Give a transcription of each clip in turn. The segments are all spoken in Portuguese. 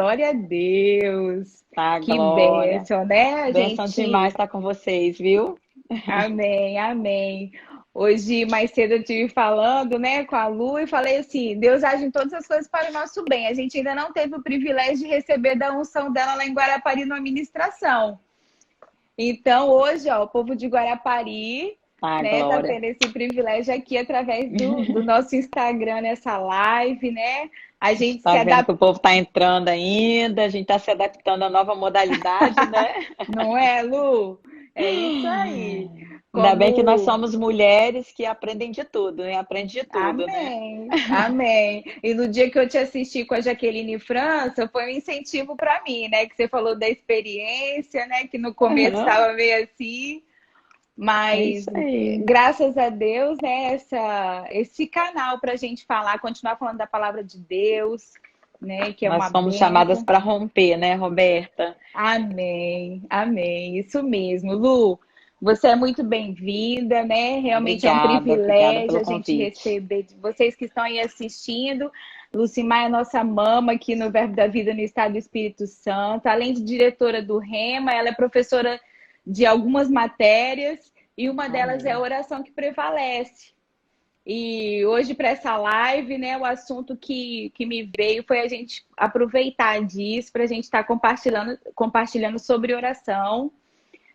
glória a Deus. Tá, Que Glória. bênção, né, Benção demais gente? estar com vocês, viu? Amém, amém. Hoje, mais cedo, eu estive falando, né, com a Lu e falei assim: Deus age em todas as coisas para o nosso bem. A gente ainda não teve o privilégio de receber da unção dela lá em Guarapari na ministração. Então, hoje, ó, o povo de Guarapari, Tá, né, tá Glória. tendo esse privilégio aqui através do nosso Instagram, nessa live, né? A gente se Tá vendo que adapta, o povo tá entrando ainda, a gente tá se adaptando à nova modalidade, né? não é, Lu? É isso aí. Ainda bem que nós Como somos mulheres que aprendem de tudo, né? Aprende de tudo, né? Amém, amém. E no dia que eu te assisti com a Jaqueline França, foi um incentivo para mim, né? Que você falou da experiência, né? Que no começo Aham, estava meio assim, é mas isso aí. graças a Deus, né? Esse canal para a gente falar, continuar falando da palavra de Deus, né? Que é uma Nós fomos chamadas bênção. para romper, né, Roberta? Amém, amém. Isso mesmo, Lu. Você é muito bem-vinda, né? Realmente é um Obrigada privilégio pelo a gente convite. receber de vocês que estão aí assistindo. Lucimar é nossa mama aqui no Verbo da Vida no Estado do Espírito Santo. Além de diretora do Rema, ela é professora de algumas matérias e uma delas é a Amém. oração que prevalece. E hoje, para essa live, né, o assunto que me veio foi a gente aproveitar disso para a gente estar compartilhando sobre oração,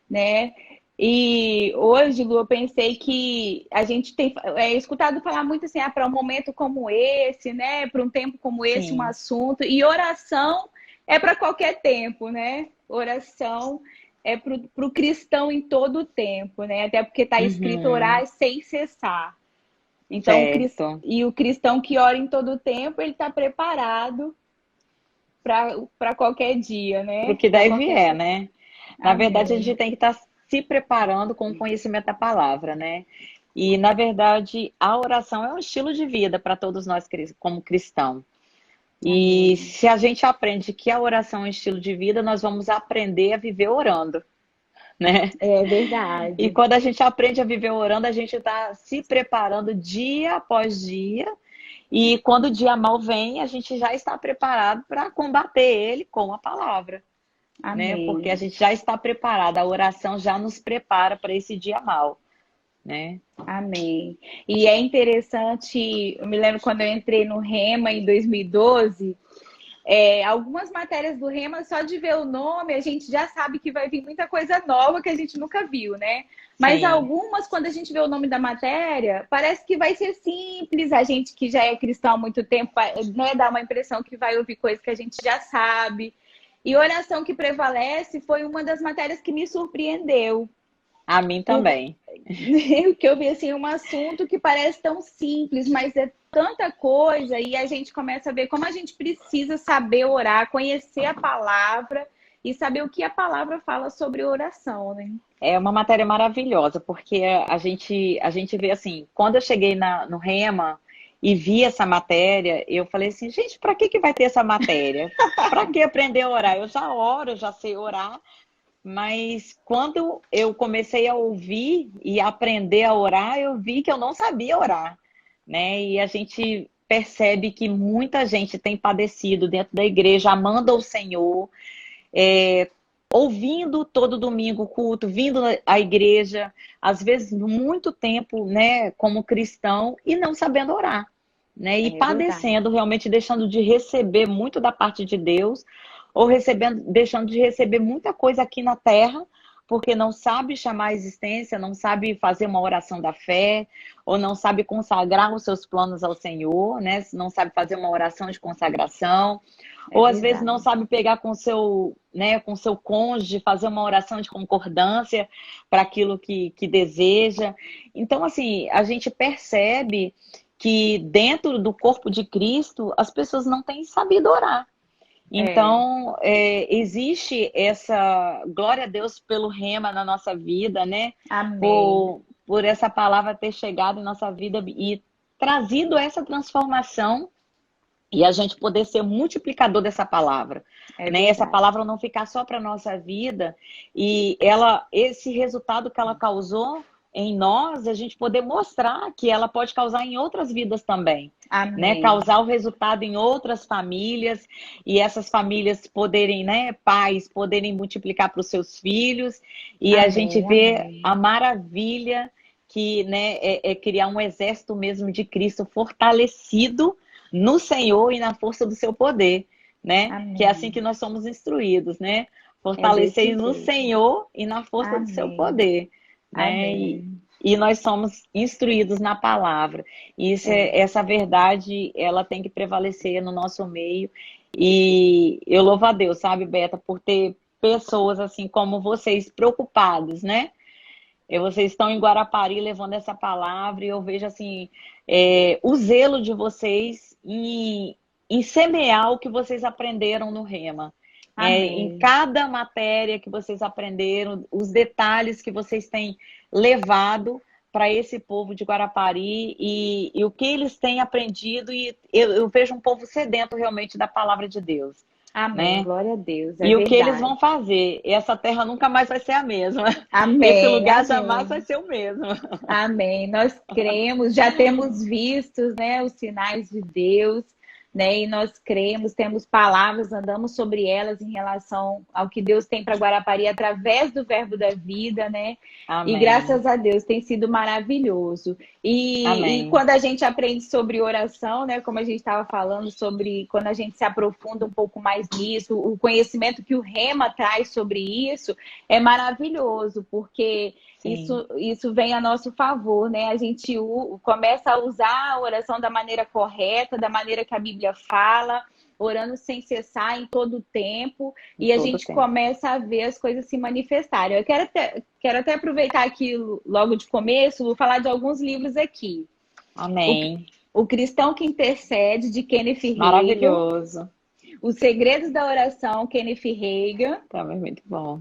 né? E hoje, Lu, eu pensei que a gente tem escutado falar muito assim, para um momento como esse, né? Para um tempo como esse, um Sim. assunto. E oração é para qualquer tempo, né? Oração é para o cristão em todo o tempo, né? Até porque está escrito Uhum. orar sem cessar. Então, Certo. o cristão que ora em todo o tempo, ele está preparado para qualquer dia, Para o né? que Para deve qualquer. é, né? Na verdade, a gente Amém. tem que estar se preparando com o conhecimento da palavra, né? E, na verdade, a oração é um estilo de vida para todos nós como cristãos. E Amém. se a gente aprende que a oração é um estilo de vida, nós vamos aprender a viver orando, né? É E verdade. quando a gente aprende a viver orando, a gente está se preparando dia após dia. E quando o dia mal vem, a gente já está preparado para combater ele com a palavra, né? Porque a Amém. gente já está preparado, a oração já nos prepara para esse dia mal, né? Amém. E é interessante, eu me lembro quando eu entrei no Rema em 2012. Algumas matérias do Rema, só de ver o nome, a gente já sabe que vai vir muita coisa nova que a gente nunca viu, né? Mas Sim, algumas, quando a gente vê o nome da matéria, parece que vai ser simples. A gente que já é cristão há muito tempo, né, dá uma impressão que vai ouvir coisas que a gente já sabe. E oração que prevalece foi uma das matérias que me surpreendeu. a mim Por também. o que eu vi assim, um assunto que parece tão simples, mas é tanta coisa, e a gente começa a ver como a gente precisa saber orar, conhecer a palavra e saber o que a palavra fala sobre oração, né? É uma matéria maravilhosa, porque a gente vê assim, quando eu cheguei no Rema e vi essa matéria, eu falei assim, gente, para que vai ter essa matéria? Para que aprender a orar? Eu já oro, eu já sei orar, mas quando eu comecei a ouvir e aprender a orar, eu vi que eu não sabia orar, né? E a gente percebe que muita gente tem padecido dentro da igreja, amando ao Senhor, é, ouvindo todo domingo o culto, vindo à igreja, às vezes muito tempo, né, como cristão e não sabendo orar, né? E É verdade. padecendo, realmente deixando de receber muito da parte de Deus, ou deixando de receber muita coisa aqui na terra, porque não sabe chamar a existência, não sabe fazer uma oração da fé, ou não sabe consagrar os seus planos ao Senhor, né? Não sabe fazer uma oração de consagração, É ou às vezes não verdade. sabe pegar com seu, né, com seu cônjuge, fazer uma oração de concordância para aquilo que deseja. Então, assim, a gente percebe que dentro do corpo de Cristo as pessoas não têm sabido orar. É. Então, existe essa glória a Deus pelo rema na nossa vida, né? Amém. Por essa palavra ter chegado em nossa vida e trazido essa transformação e a gente poder ser multiplicador dessa palavra, É né? Essa verdade. palavra não ficar só para nossa vida e esse resultado que ela causou em nós, a gente poder mostrar que ela pode causar em outras vidas também, né? Amém. Causar o resultado em outras famílias e essas famílias poderem, né, pais poderem multiplicar para os seus filhos e a gente Amém, vê amém. a maravilha que, né, é criar um exército mesmo de Cristo fortalecido no Senhor e na força do seu poder, né? Que é assim que Amém. nós somos instruídos, né? É desse Fortalecer no jeito. Senhor e na força do seu Amém. poder, né? Amém. E nós somos instruídos na palavra. E É. essa verdade, ela tem que prevalecer no nosso meio. E eu louvo a Deus, sabe, Beta, por ter pessoas assim como vocês preocupados, né? Vocês estão em Guarapari levando essa palavra e eu vejo assim o zelo de vocês em semear o que vocês aprenderam no Rema. Em Amém. cada matéria que vocês aprenderam, os detalhes que vocês têm levado para esse povo de Guarapari e o que eles têm aprendido, e eu vejo um povo sedento realmente da palavra de Deus, Amém. né? Glória a Deus. É E o que eles verdade. vão fazer? Essa terra nunca mais vai ser a mesma. Esse Amém. lugar jamais vai Amém. ser o mesmo. Amém. Nós cremos, já temos vistos, né, os sinais de Deus, né? E nós cremos, temos palavras, andamos sobre elas em relação ao que Deus tem para Guarapari através do Verbo da Vida, né? E Amém. graças a Deus tem sido maravilhoso. E Amém. quando a gente aprende sobre oração, né? Como a gente estava falando sobre quando a gente se aprofunda um pouco mais nisso, o conhecimento que o Rema traz sobre isso é maravilhoso, porque Sim. isso vem a nosso favor, né? A gente começa a usar a oração da maneira correta, da maneira que a Bíblia fala, orando sem cessar em todo o tempo, Em e a todo gente tempo. começa a ver as coisas se manifestarem. Eu quero até aproveitar aqui, logo de começo, vou falar de alguns livros aqui. O, Amém. o Cristão que Intercede, de Kenneth Hagin, Maravilhoso. Os Segredos da Oração, Kenneth Hagin, Também muito bom.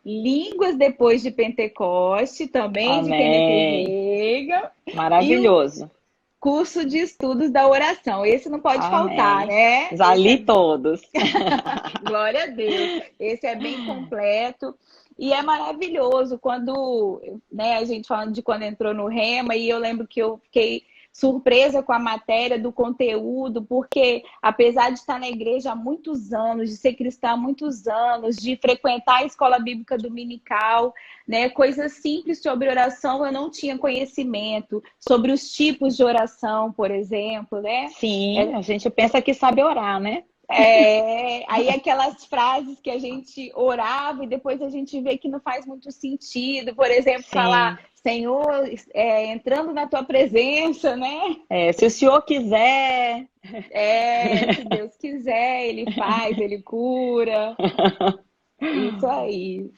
Línguas Depois de Pentecoste, também de Kenneth Amém. Hagin, e o Maravilhoso. Curso de Estudos da Oração. Esse não pode faltar, Amém. né? Já li todos. Glória a Deus. Esse é bem completo. E é maravilhoso quando, né, a gente falando de quando entrou no Rema, e eu lembro que eu fiquei surpresa com a matéria do conteúdo, porque apesar de estar na igreja há muitos anos, de ser cristã há muitos anos, de frequentar a escola bíblica dominical, né, coisas simples sobre oração eu não tinha conhecimento, sobre os tipos de oração, por exemplo, né? Sim, a gente pensa que sabe orar, né? Aí aquelas frases que a gente orava e depois a gente vê que não faz muito sentido. Por exemplo, falar, Sim. Senhor, entrando na tua presença, né? Se o senhor quiser. Se Deus quiser, Ele faz, Ele cura. Isso aí.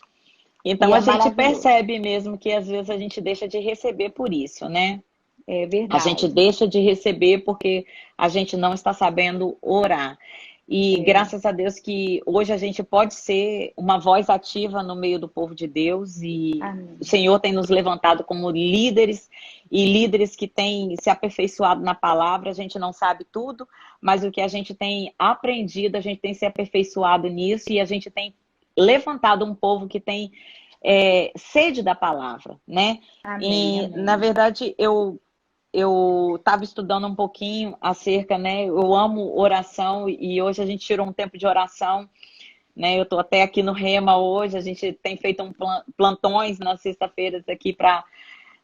Então E a é gente maravilhoso. percebe mesmo que às vezes a gente deixa de receber por isso, né? É A gente verdade. deixa de receber porque a gente não está sabendo orar. E É. graças a Deus que hoje a gente pode ser uma voz ativa no meio do povo de Deus e o Amém. Senhor tem nos levantado como líderes e líderes que têm se aperfeiçoado na palavra. A gente não sabe tudo, mas o que a gente tem aprendido, a gente tem se aperfeiçoado nisso e a gente tem levantado um povo que tem sede da palavra, né? Amém, E, na amém. verdade, eu estava estudando um pouquinho acerca, né? Eu amo oração e hoje a gente tirou um tempo de oração, né? Eu estou até aqui no Rema hoje, a gente tem feito plantões nas sexta-feiras aqui para,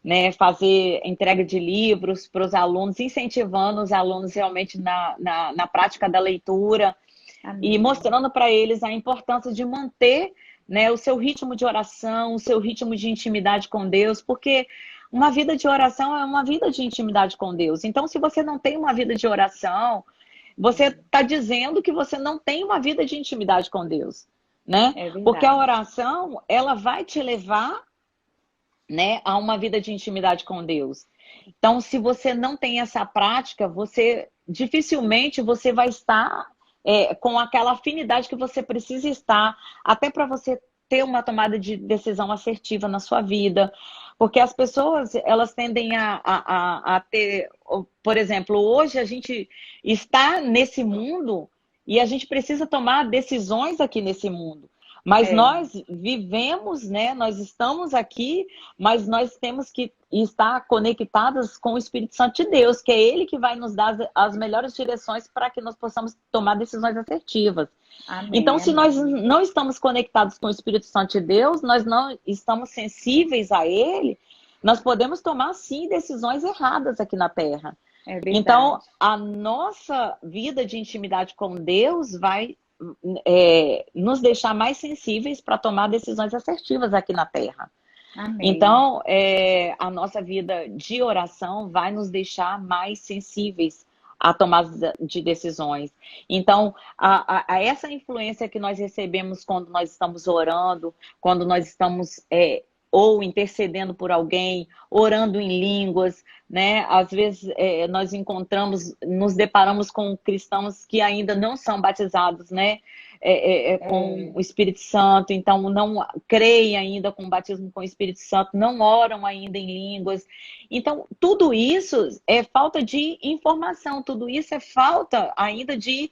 né, fazer entrega de livros para os alunos, incentivando os alunos realmente na prática da leitura e Amém. mostrando para eles a importância de manter, né, o seu ritmo de oração, o seu ritmo de intimidade com Deus, porque uma vida de oração é uma vida de intimidade com Deus. Então, se você não tem uma vida de oração, você está dizendo que você não tem uma vida de intimidade com Deus, né? É Porque a verdade. oração, ela vai te levar, né, a uma vida de intimidade com Deus. Então, se você não tem essa prática, você dificilmente você vai estar com aquela afinidade que você precisa estar, até para você ter uma tomada de decisão assertiva na sua vida. Porque as pessoas, elas tendem a ter, por exemplo, hoje a gente está nesse mundo e a gente precisa tomar decisões aqui nesse mundo. Mas É, nós vivemos, né? Nós estamos aqui, mas nós temos que estar conectadas com o Espírito Santo de Deus, que é Ele que vai nos dar as melhores direções para que nós possamos tomar decisões assertivas. Então, amém, se nós amém. não estamos conectados com o Espírito Santo de Deus, nós não estamos sensíveis a Ele, nós podemos tomar, sim, decisões erradas aqui na Terra. É Então, verdade. a nossa vida de intimidade com Deus vai nos deixar mais sensíveis para tomar decisões assertivas aqui na Terra. Amém. Então, a nossa vida de oração vai nos deixar mais sensíveis à tomada de decisões. Então, a essa influência que nós recebemos quando nós estamos orando, quando nós estamos ou intercedendo por alguém, orando em línguas, né? Às vezes nós nos deparamos com cristãos que ainda não são batizados, né? Com É, o Espírito Santo, então não creem ainda com o batismo com o Espírito Santo, não oram ainda em línguas. Então, tudo isso é falta de informação, tudo isso é falta ainda de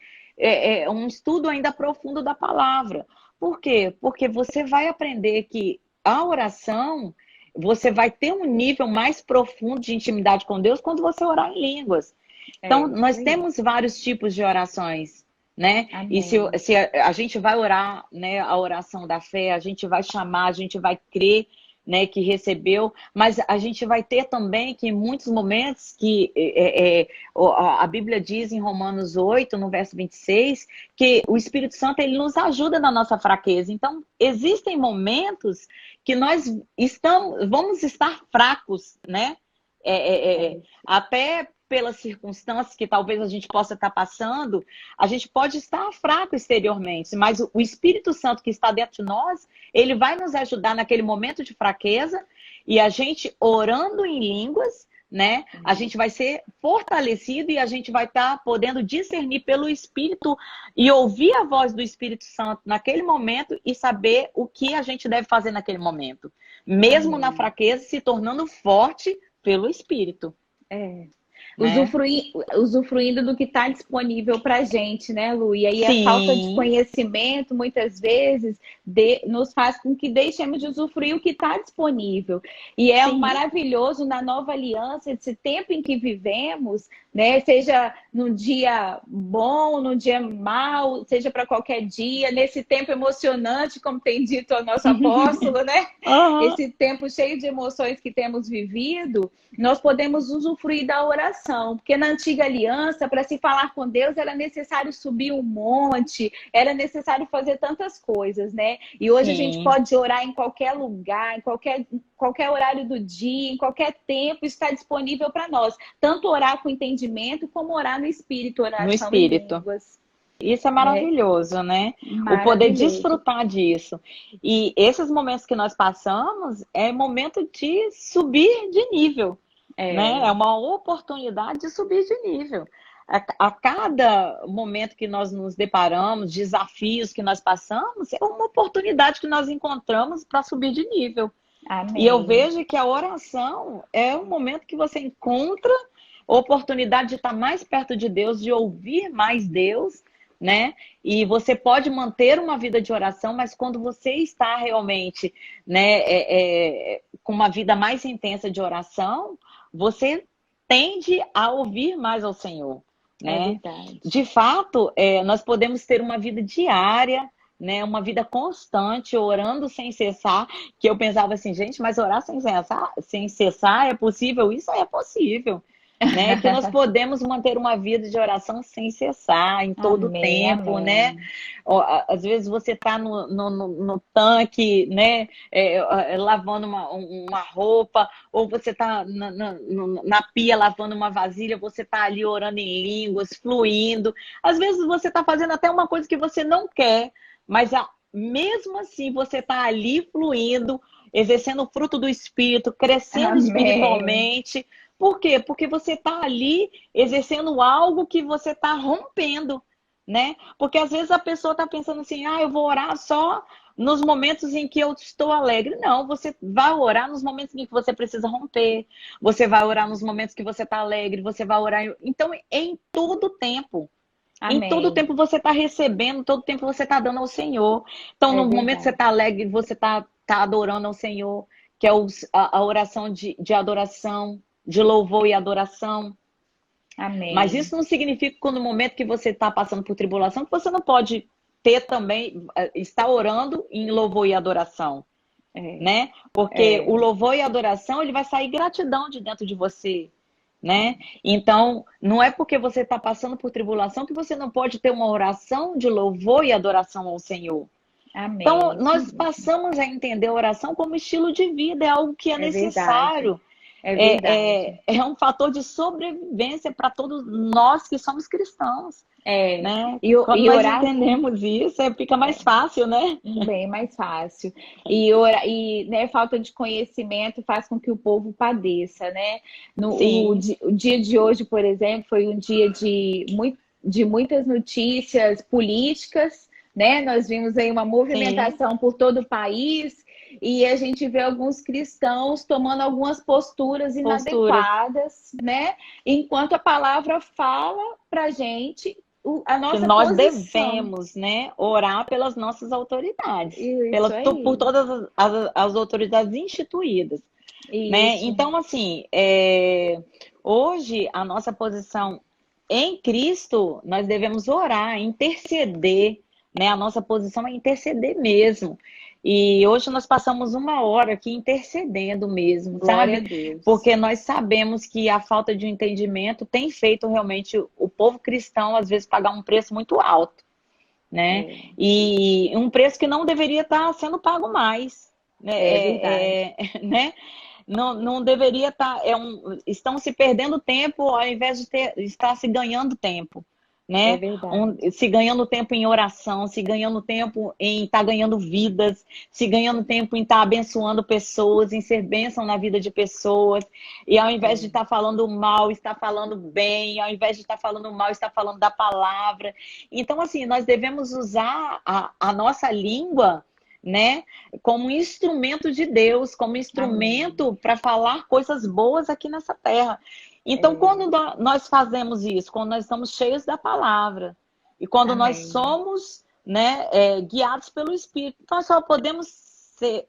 um estudo ainda profundo da palavra. Por quê? Porque você vai aprender que a oração, você vai ter um nível mais profundo de intimidade com Deus quando você orar em línguas. Então, isso nós aí. temos vários tipos de orações, né? E Amém. se a gente vai orar, né, a oração da fé, a gente vai chamar, a gente vai crer, né, que recebeu, mas a gente vai ter também que em muitos momentos que a Bíblia diz em Romanos 8, no verso 26, que o Espírito Santo ele nos ajuda na nossa fraqueza. Então, existem momentos que nós vamos estar fracos, né? É, Até pelas circunstâncias que talvez a gente possa estar passando, a gente pode estar fraco exteriormente, mas o Espírito Santo que está dentro de nós, ele vai nos ajudar naquele momento de fraqueza e a gente orando em línguas, né? A gente vai ser fortalecido e a gente vai estar podendo discernir pelo Espírito e ouvir a voz do Espírito Santo naquele momento e saber o que a gente deve fazer naquele momento, mesmo na amém. fraqueza, se tornando forte pelo Espírito, É. né? Usufruindo do que está disponível para a gente, né, Lu? E aí a falta de Sim, conhecimento, muitas vezes, nos faz com que deixemos de usufruir o que está disponível. E é um sim. maravilhoso na nova aliança, esse tempo em que vivemos, né? Seja num dia bom, num dia mau, seja para qualquer dia, nesse tempo emocionante, como tem dito o nosso apóstolo, né? Aham. Esse tempo cheio de emoções que temos vivido, nós podemos usufruir da oração, porque na antiga aliança, para se falar com Deus, era necessário subir um monte, era necessário fazer tantas coisas, né? E hoje a gente Sim, pode orar em qualquer lugar, em qualquer horário do dia, em qualquer tempo, está disponível para nós. Tanto orar com entendimento, como orar no Espírito, no oração em espírito. línguas, Isso é né? maravilhoso, né? O poder Maravilhoso. desfrutar disso. E esses momentos que nós passamos é momento de subir de nível, né? É É, uma oportunidade de subir de nível. A cada momento que nós nos deparamos, desafios que nós passamos, é uma oportunidade que nós encontramos para subir de nível. E eu amém. vejo que a oração é um momento que você encontra oportunidade de estar mais perto de Deus, de ouvir mais Deus, né? E você pode manter uma vida de oração, mas quando você está realmente, né, com uma vida mais intensa de oração, você tende a ouvir mais ao Senhor, É né? verdade. De fato, nós podemos ter uma vida diária, né, uma vida constante, orando sem cessar, que eu pensava assim, gente, mas orar sem cessar é possível? Isso é possível, né? Que nós podemos manter uma vida de oração sem cessar, em todo o Amém, tempo, né? amém. Ó, às vezes você está no tanque, né? Lavando uma roupa, ou você está na pia lavando uma vasilha, você está ali orando em línguas, fluindo. Às vezes você está fazendo até uma coisa que você não quer, mas mesmo assim você está ali fluindo, exercendo o fruto do Espírito, crescendo Amém. espiritualmente. Por quê? Porque você está ali exercendo algo que você está rompendo, né? Porque às vezes a pessoa está pensando assim, eu vou orar só nos momentos em que eu estou alegre. Não, você vai orar nos momentos em que você precisa romper. Você vai orar nos momentos que você está alegre, você vai orar. Então, em todo tempo. Em todo Amém. tempo você está recebendo, todo tempo você está dando ao Senhor. Então, É no momento que você verdade. está alegre, você está adorando ao Senhor, que é a oração de adoração, de louvor e adoração. Mas Amém. isso não significa que no momento que você está passando por tribulação, que você não pode ter também, estar orando em louvor e adoração, É, né? Porque é, o louvor e a adoração, ele vai sair gratidão de dentro de você, né? Então, não é porque você está passando por tribulação que você não pode ter uma oração de louvor e adoração ao Senhor. Então, amém. Isso nós mesmo. passamos a entender a oração como estilo de vida, é algo que é É verdade. necessário, É verdade. é um fator de sobrevivência para todos nós que somos cristãos, É, né? Quando e nós orar entendemos isso, fica mais é fácil, né? bem mais fácil. E né, falta de conhecimento faz com que o povo padeça, né? Sim, O dia de hoje, por exemplo, foi um dia de muitas notícias políticas, né? Nós vimos aí uma sim, movimentação por todo o país e a gente vê alguns cristãos tomando algumas posturas posturas. inadequadas, né? Enquanto a palavra fala para gente a Que nossa nós posição. devemos, né, orar pelas nossas autoridades, Isso por aí. todas as autoridades instituídas, né? Isso. Então, assim, hoje a nossa posição em Cristo, nós devemos orar, interceder, né? A nossa posição é interceder mesmo. E hoje nós passamos uma hora aqui intercedendo mesmo, Glória a sabe? Deus. Porque nós sabemos que a falta de entendimento tem feito realmente o povo cristão, às vezes, pagar um preço muito alto, né? É, E um preço que não deveria estar sendo pago mais, né? é verdade. Né? Não deveria estar. Estão se perdendo tempo ao invés de estar se ganhando tempo, É né? verdade. Se ganhando tempo em oração, se ganhando tempo em estar ganhando vidas, se ganhando tempo em estar abençoando pessoas, em ser bênção na vida de pessoas, e ao invés de É. estar falando mal, estar falando bem, ao invés de estar falando mal, estar falando da palavra. Então, assim, nós devemos usar a nossa língua, né, como instrumento de Deus, como Amém. instrumento para falar coisas boas aqui nessa terra. Então, É. quando nós fazemos isso, quando nós estamos cheios da palavra e quando nós Amém. somos, né, guiados pelo Espírito, nós só podemos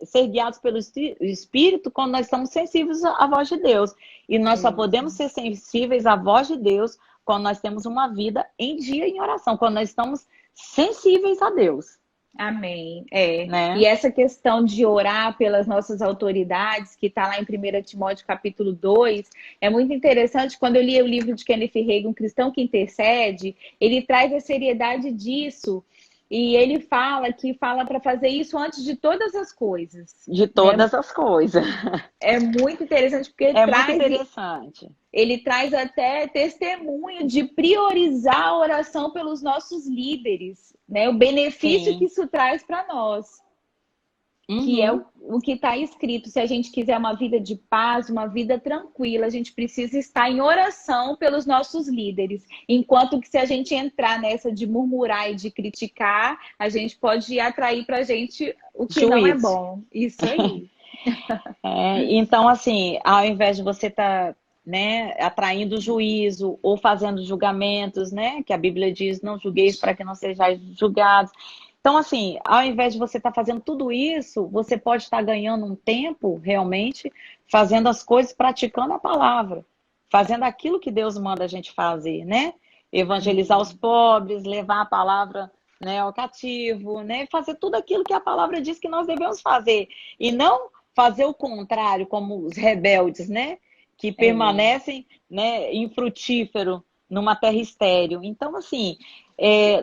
ser guiados pelo Espírito quando nós estamos sensíveis à voz de Deus. E nós só Isso. podemos ser sensíveis à voz de Deus quando nós temos uma vida em dia em oração, quando nós estamos sensíveis a Deus, Amém. É. E né? essa questão de orar pelas nossas autoridades, que está lá em 1 Timóteo capítulo 2, é muito interessante. Quando eu li o livro de Kenneth Hagin, Um Cristão que Intercede, ele traz a seriedade disso. E ele fala para fazer isso antes de todas as coisas, De né? todas as coisas. É muito interessante porque É muito interessante. ele traz até testemunho de priorizar a oração pelos nossos líderes, né? O benefício que Sim. isso traz para nós, que é Uhum. o que está escrito. Se a gente quiser uma vida de paz, uma vida tranquila, a gente precisa estar em oração pelos nossos líderes. Enquanto que se a gente entrar nessa de murmurar e de criticar, a gente pode atrair para a gente o que não é Juízo. bom. Isso aí. Então, assim, ao invés de você estar, né, atraindo juízo ou fazendo julgamentos, né, que a Bíblia diz, não julgueis para que não sejais julgados. Então, assim, ao invés de você estar fazendo tudo isso, você pode estar ganhando um tempo, realmente, fazendo as coisas, praticando a palavra, fazendo aquilo que Deus manda a gente fazer, né? Evangelizar os pobres, levar a palavra, né, ao cativo, né? Fazer tudo aquilo que a palavra diz que nós devemos fazer. E não fazer o contrário, como os rebeldes, né? Que É, permanecem, né, infrutífero numa terra estéril. Então, assim,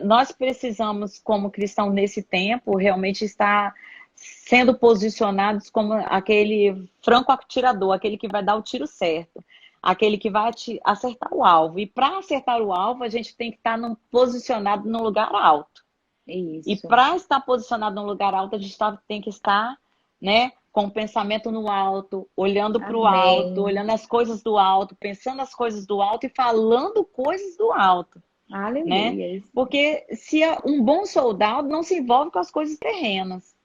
nós precisamos, como cristãos nesse tempo, realmente estar sendo posicionados como aquele franco atirador, aquele que vai dar o tiro certo, aquele que vai acertar o alvo. E para acertar o alvo, a gente tem que estar posicionado num lugar alto. E isso. para estar posicionado num lugar alto, a gente tem que estar, né, com o pensamento no alto, olhando para o alto, Amém. olhando as coisas do alto, pensando as coisas do alto e falando coisas do alto, né? Aleluia. Porque se um bom soldado não se envolve com as coisas terrenas,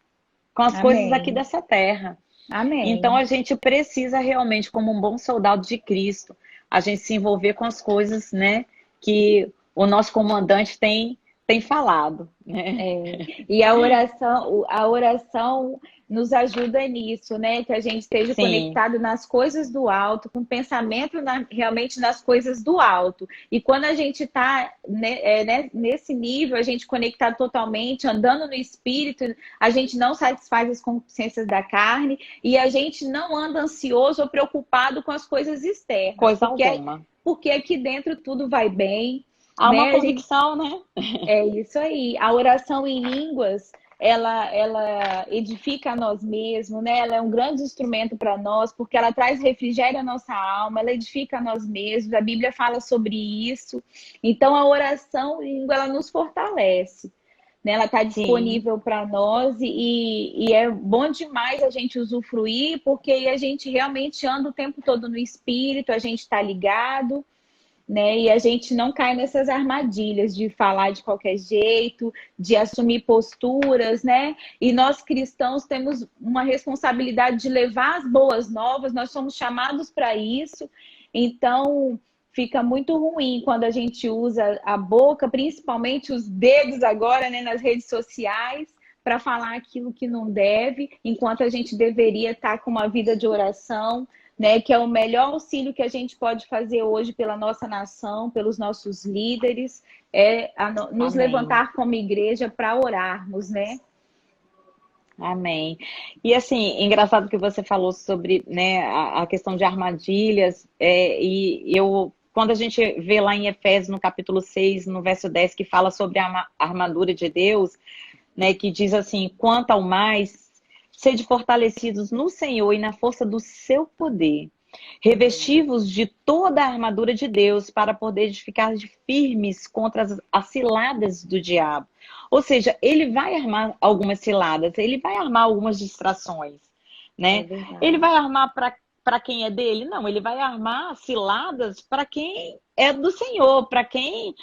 com as coisas aqui Amém. dessa terra. Então a Amém. gente precisa realmente, como um bom soldado de Cristo, a gente se envolver com as coisas, né, que o nosso comandante tem falado, né? E a oração nos ajuda nisso, né? Que a gente esteja Sim, conectado nas coisas do alto, com pensamento realmente nas coisas do alto. E quando a gente está nesse nível, a gente conectado totalmente, andando no espírito, a gente não satisfaz as concupiscências da carne e a gente não anda ansioso ou preocupado com as coisas externas, coisa alguma. porque aqui dentro tudo vai bem, Há uma né? A gente convicção, né? é isso aí. A oração em línguas, ela edifica a nós mesmos, né? Ela é um grande instrumento para nós, porque ela traz refrigério à nossa alma, ela edifica a nós mesmos. A Bíblia fala sobre isso. Então, a oração em língua, ela nos fortalece, né? Ela está Sim. disponível para nós e é bom demais a gente usufruir, porque aí a gente realmente anda o tempo todo no espírito, a gente está ligado, né? E a gente não cai nessas armadilhas de falar de qualquer jeito, de assumir posturas, né? E nós cristãos temos uma responsabilidade de levar as boas novas, nós somos chamados para isso. Então, fica muito ruim quando a gente usa a boca, principalmente os dedos agora, né, nas redes sociais, para falar aquilo que não deve, enquanto a gente deveria estar com uma vida de oração, né, que é o melhor auxílio que a gente pode fazer hoje pela nossa nação, pelos nossos líderes, nos Amém. levantar como igreja para orarmos, né? Amém. E assim, engraçado que você falou sobre, né, a questão de armadilhas, quando a gente vê lá em Efésios, no capítulo 6 no verso 10 que fala sobre a armadura de Deus, né, que diz assim, quanto ao mais, sede fortalecidos no Senhor e na força do seu poder, revestivos de toda a armadura de Deus para poder ficar firmes contra as ciladas do diabo. Ou seja, ele vai armar algumas ciladas, ele vai armar algumas distrações, É né? Ele verdade. vai armar para quem é dele? Não, ele vai armar ciladas para quem é do Senhor, para quem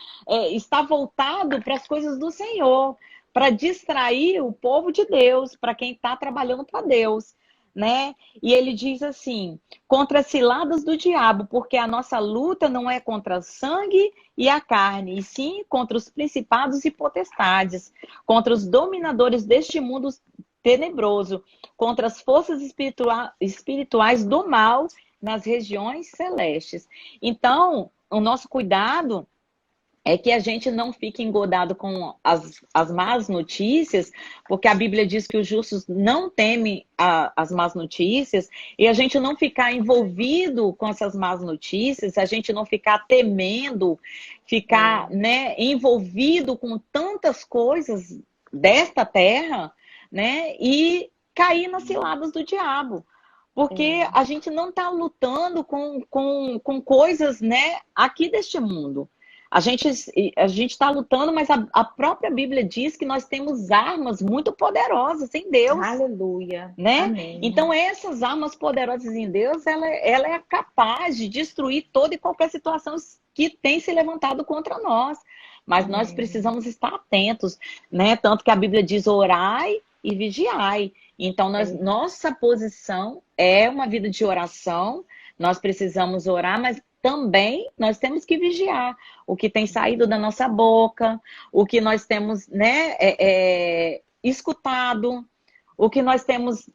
está voltado para as coisas do Senhor, para distrair o povo de Deus, para quem está trabalhando para Deus, né? E ele diz assim: contra as ciladas do diabo, porque a nossa luta não é contra o sangue e a carne, e sim contra os principados e potestades, contra os dominadores deste mundo tenebroso, contra as forças espirituais do mal nas regiões celestes. Então, o nosso cuidado é que a gente não fique engodado com as más notícias, porque a Bíblia diz que os justos não temem as más notícias, e a gente não ficar envolvido com essas más notícias, a gente não ficar temendo, ficar, né, envolvido com tantas coisas desta terra, né, e cair nas ciladas do diabo. Porque a gente não está lutando com coisas, né, aqui deste mundo. A gente está lutando, mas a própria Bíblia diz que nós temos armas muito poderosas em Deus, Aleluia. né? Amém. Então, essas armas poderosas em Deus, ela é capaz de destruir toda e qualquer situação que tem se levantado contra nós. Mas nós Amém. precisamos estar atentos, né? Tanto que a Bíblia diz orai e vigiai. Então, É, nossa posição é uma vida de oração, nós precisamos orar, mas também nós temos que vigiar o que tem saído da nossa boca, o que nós temos, né, escutado, o que nós temos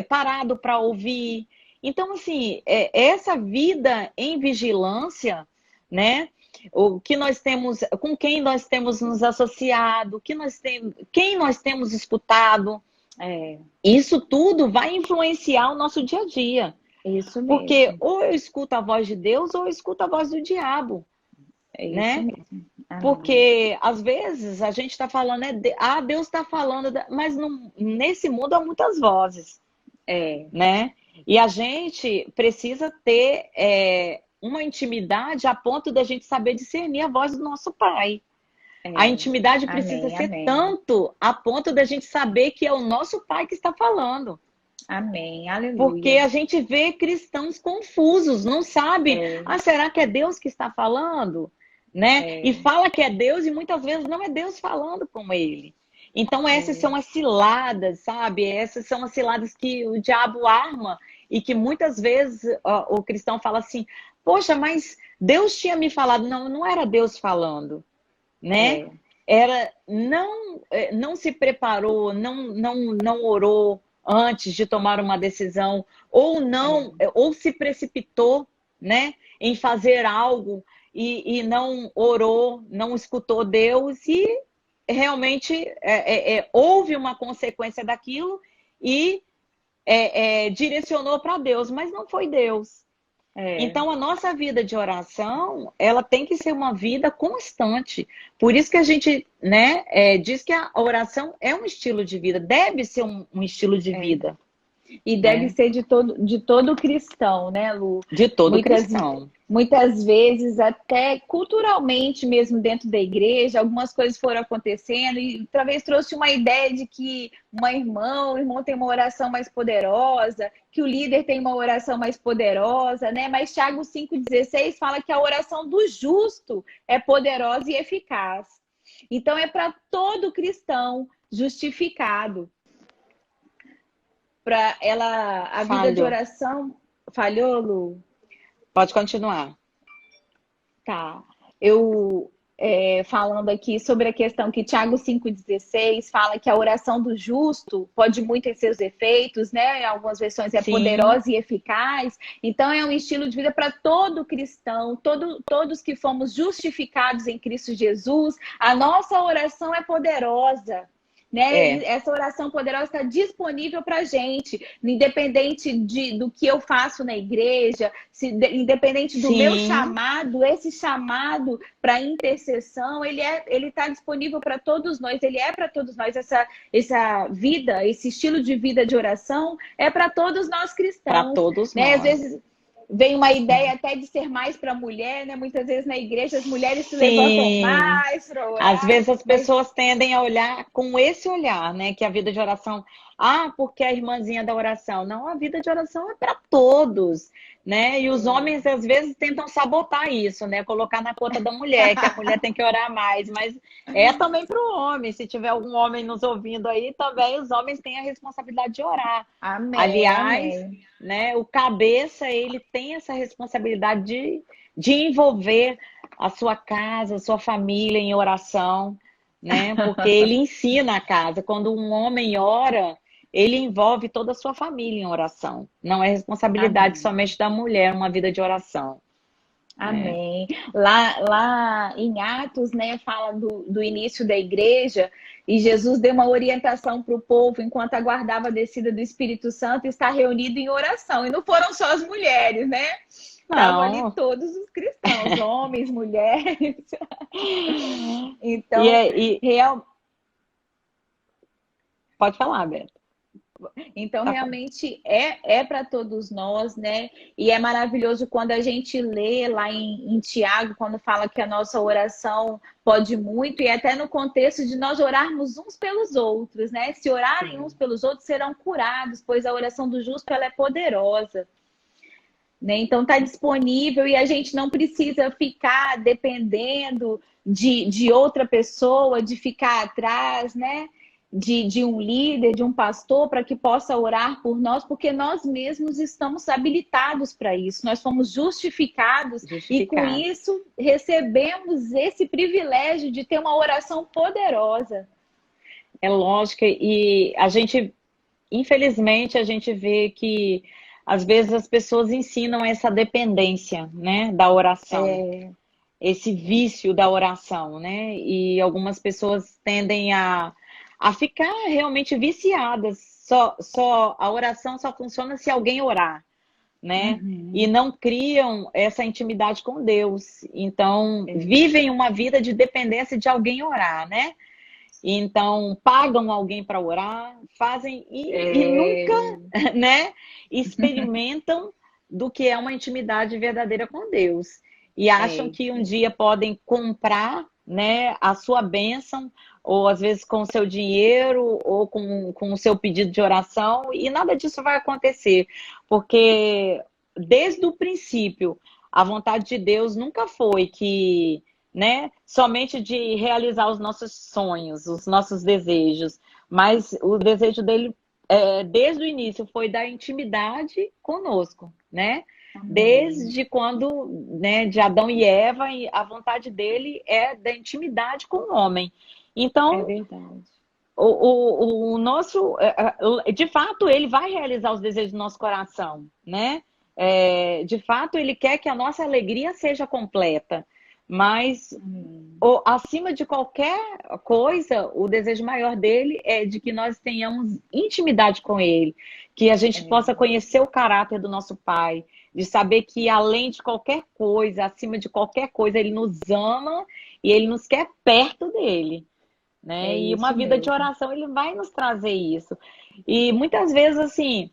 parado para ouvir. Então, assim, essa vida em vigilância, né? O que nós temos, com quem nós temos nos associado, quem nós temos escutado, é, isso tudo vai influenciar o nosso dia a dia. isso Porque mesmo. ou eu escuto a voz de Deus ou eu escuto a voz do diabo, É isso né? mesmo. Amém. Porque às vezes a gente está falando, Deus está falando, mas nesse mundo há muitas vozes, É, né? E a gente precisa ter uma intimidade a ponto da gente saber discernir a voz do nosso Pai. A é. intimidade precisa Amém, ser amém. tanto a ponto da gente saber que é o nosso Pai que está falando. Amém. Porque Aleluia. a gente vê cristãos confusos, não sabe, É, será que é Deus que está falando? Né? E é, fala que é Deus e muitas vezes não é Deus falando com ele. Então essas é. são as ciladas, sabe? Essas são as ciladas que o diabo arma e que muitas vezes o cristão fala assim: poxa, mas Deus tinha me falado. Não, não era Deus falando. né? Não se preparou, não orou antes de tomar uma decisão, ou se precipitou, né, em fazer algo e não orou, não escutou Deus e realmente houve uma consequência daquilo e direcionou para Deus, mas não foi Deus. Então, a nossa vida de oração, ela tem que ser uma vida constante. Por isso que a gente, né, diz que a oração é um estilo de vida, deve ser um estilo de vida. E deve ser de todo cristão, né, Lu? De todo cristão. Muitas vezes, até culturalmente mesmo dentro da igreja, algumas coisas foram acontecendo e talvez trouxe uma ideia de que o irmão tem uma oração mais poderosa, que o líder tem uma oração mais poderosa, né? Mas Tiago 5,16 fala que a oração do justo é poderosa e eficaz. Então, é para todo cristão justificado. Para ela, a vida de oração... Falhou, Lu? Pode continuar. Tá. Eu, falando aqui sobre a questão que Tiago 5,16 fala que a oração do justo pode muito em seus efeitos, né? Em algumas versões é poderosa e eficaz. Então, é um estilo de vida para todo cristão, todos que fomos justificados em Cristo Jesus. A nossa oração é poderosa. Né? Essa oração poderosa está disponível para a gente, independente do que eu faço na igreja, independente do meu chamado, esse chamado para intercessão, ele está disponível para todos nós, ele é para todos nós. Essa vida, esse estilo de vida de oração é para todos nós cristãos. Para todos né? nós. Às vezes vem uma ideia até de ser mais para a mulher, né? Muitas vezes na igreja as mulheres se levantam mais para orar. Às vezes as pessoas tendem a olhar com esse olhar, né? Que a vida de oração... porque a irmãzinha da oração. Não, a vida de oração é para todos, né? E os homens às vezes tentam sabotar isso, né? Colocar na conta da mulher, que a mulher tem que orar mais. Mas é também para o homem. Se tiver algum homem nos ouvindo aí, também os homens têm a responsabilidade de orar. Amém. Aliás, né? O cabeça, ele tem essa responsabilidade de envolver a sua casa, a sua família em oração, né? Porque ele ensina a casa. Quando um homem ora, ele envolve toda a sua família em oração. Não é responsabilidade somente da mulher uma vida de oração. Amém. Lá em Atos, né, fala do início da igreja, e Jesus deu uma orientação para o povo enquanto aguardava a descida do Espírito Santo, estar reunido em oração. E não foram só as mulheres, né? Estavam ali todos os cristãos, homens, mulheres. Então, Pode falar, Beto. Então, realmente é para todos nós, né? E é maravilhoso quando a gente lê lá em Tiago, quando fala que a nossa oração pode muito, e até no contexto de nós orarmos uns pelos outros, né? Se orarem uns pelos outros, serão curados, pois a oração do justo ela é poderosa. Né? Então, está disponível e a gente não precisa ficar dependendo de outra pessoa, de ficar atrás, né? De um líder, de um pastor, para que possa orar por nós, porque nós mesmos estamos habilitados para isso. Nós fomos justificados e com isso recebemos esse privilégio de ter uma oração poderosa. É lógico, e a gente, infelizmente, a gente vê que às vezes as pessoas ensinam essa dependência, né, da oração. Esse vício da oração, né? E algumas pessoas tendem a ficar realmente viciadas. A oração só funciona se alguém orar, né? E não criam essa intimidade com Deus. Então, vivem uma vida de dependência de alguém orar, né? Então, pagam alguém para orar, fazem e nunca, né, experimentam do que é uma intimidade verdadeira com Deus. E acham que um dia podem comprar, né, a sua bênção, ou às vezes com o seu dinheiro, ou com o seu pedido de oração, e nada disso vai acontecer. Porque desde o princípio, a vontade de Deus nunca foi que, né, somente de realizar os nossos sonhos, os nossos desejos, mas o desejo dele, desde o início, foi da intimidade conosco, né? Amém. desde quando, né, de Adão e Eva, e a vontade dele é da intimidade com o homem. É Então, verdade. o nosso, de fato, ele vai realizar os desejos do nosso coração, né? De fato, ele quer que a nossa alegria seja completa, mas Amém. acima de qualquer coisa, o desejo maior dele é de que nós tenhamos intimidade com ele, que a gente É, possa conhecer o caráter do nosso Pai, de saber que além de qualquer coisa, acima de qualquer coisa, ele nos ama e ele nos quer perto dele, né? é E uma isso vida de mesmo. oração, ele vai nos trazer isso. E muitas vezes, assim,